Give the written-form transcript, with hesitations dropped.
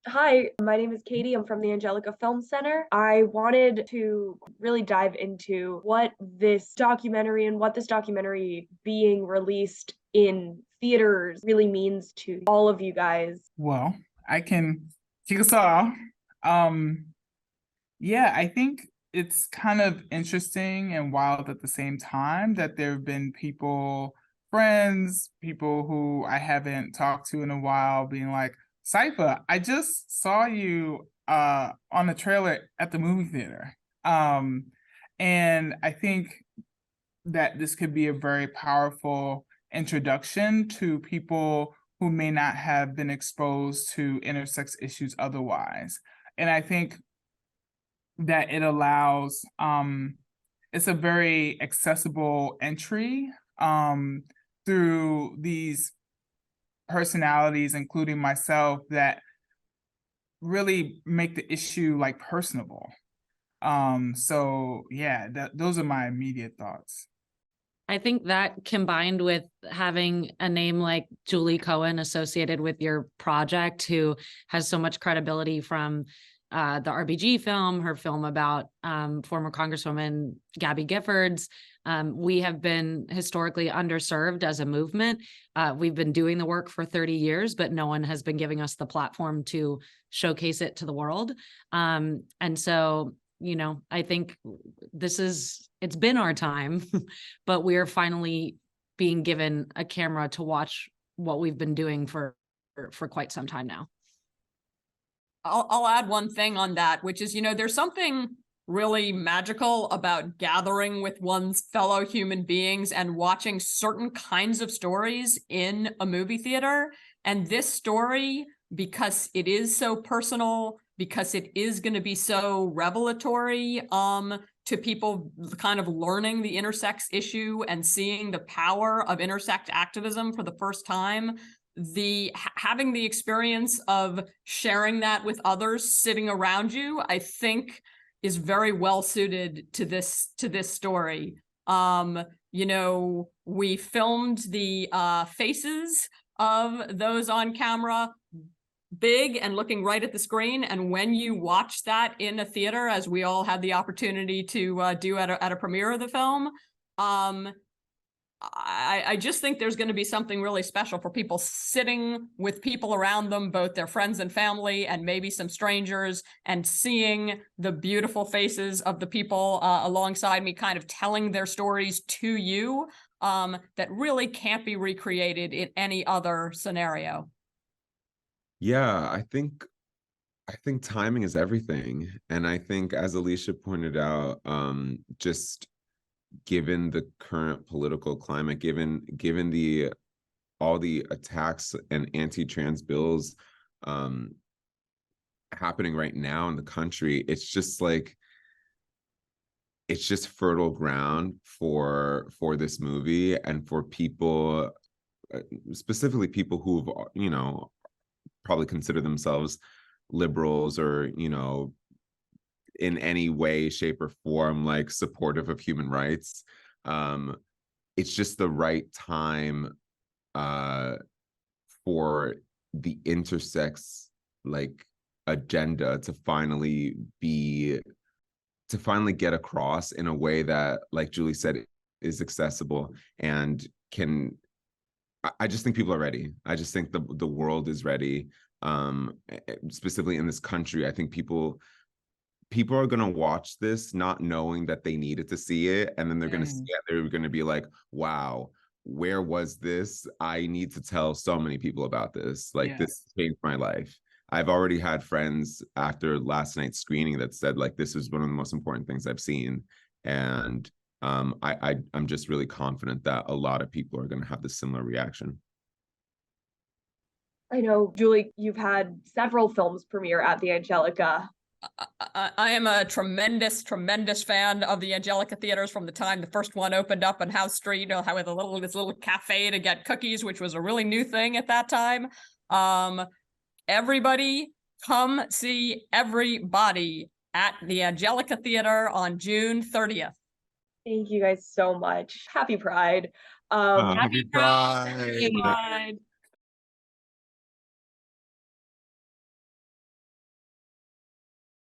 Hi, my name is Katie. I'm from the Angelica Film Center. I wanted to really dive into what this documentary and what this documentary being released in theaters really means to all of you guys. Well, I can kick us off. Um, yeah, I think it's kind of interesting and wild at the same time that there have been people, friends, people who I haven't talked to in a while, being like, Saifa, I just saw you on the trailer at the movie theater. Um, and I think that this could be a very powerful introduction to people who may not have been exposed to intersex issues otherwise. And I think that it allows it's a very accessible entry through these personalities, including myself, that really make the issue like personable. So yeah, those are my immediate thoughts. I think that combined with having a name like Julie Cohen associated with your project, who has so much credibility from the RBG film, her film about former Congresswoman Gabby Giffords. We have been historically underserved as a movement. We've been doing the work for 30 years, but no one has been giving us the platform to showcase it to the world. And so, I think it's been our time, but we are finally being given a camera to watch what we've been doing for quite some time now. I'll add one thing on that, which is, there's something really magical about gathering with one's fellow human beings and watching certain kinds of stories in a movie theater. And this story, because it is so personal, because it is going to be so revelatory to people kind of learning the intersex issue and seeing the power of intersex activism for the first time, having the experience of sharing that with others sitting around you, I think is very well suited to this story. We filmed the faces of those on camera big and looking right at the screen. And when you watch that in a theater, as we all had the opportunity to do at a premiere of the film, I just think there's going to be something really special for people sitting with people around them, both their friends and family, and maybe some strangers, and seeing the beautiful faces of the people alongside me kind of telling their stories to you that really can't be recreated in any other scenario. Yeah, I think timing is everything. And I think, as Alicia pointed out, just given the current political climate, given the all the attacks and anti-trans bills happening right now in the country, it's just fertile ground for this movie and for people, specifically people who've probably consider themselves liberals or in any way, shape, or form like supportive of human rights. It's just the right time for the intersex agenda to finally get across in a way that, like Julie said, is accessible and can. I just think people are ready. I just think the world is ready. Specifically in this country, I think people are going to watch this not knowing that they needed to see it, and then they're going to see it, they're going to be like, wow, where was this? I need to tell so many people about this. This changed my life. I've already had friends after last night's screening that said this is one of the most important things I've seen. And I'm just really confident that a lot of people are going to have this similar reaction. I know, Julie, you've had several films premiere at the Angelica. I am a tremendous fan of the Angelica theaters from the time the first one opened up on House Street, how with this little cafe to get cookies, which was a really new thing at that time. Everybody come see everybody at the Angelica Theater on June 30th. Thank you guys so much. Happy Pride. Happy Pride. Happy Pride.